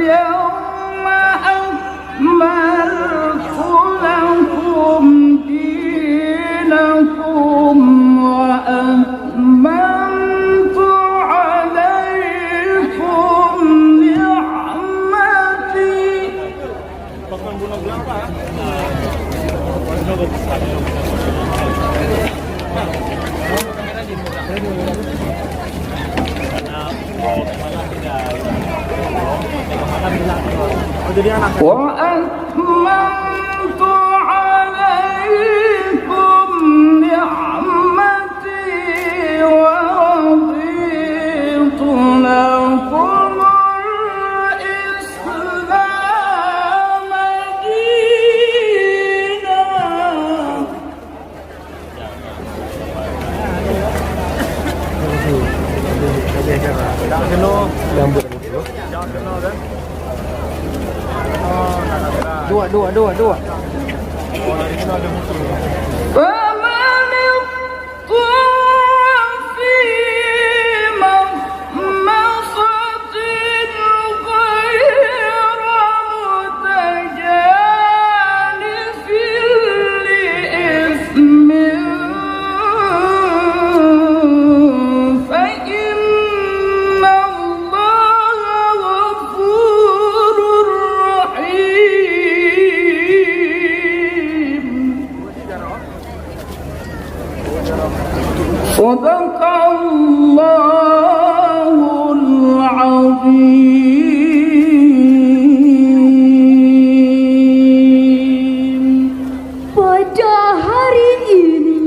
Al-yawma akmaltu lakum dinakum wa atmamtu alaikum ni'mati. Wa atmamtu alaikum ni'mati wa raditu lakum al-Islam dinan. Dua. فمن اضطر في مخمصة غير متجانف لإثم فإن الله غفور رحيم. صدق الله العظيم. Pada hari ini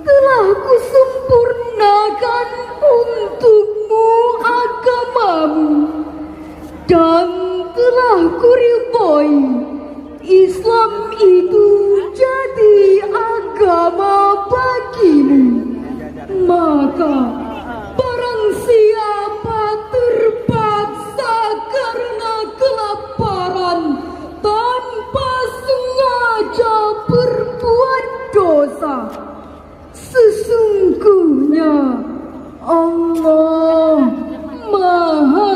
telah kusempurnakan untukmu agamamu dan telah kuridhoi Islam itu jadi agama bagimu. Maka barang siapa terpaksa karena kelaparan tanpa sengaja berbuat dosa, sesungguhnya Allah Maha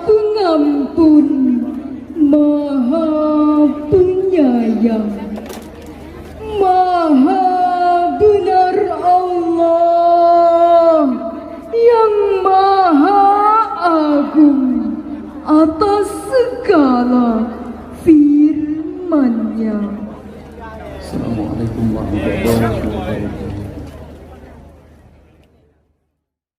Pengampun, Maha Penyayang. Maha benar Allah yang Maha Agung atas segala firman-Nya. Assalamualaikum warahmatullahi wabarakatuh.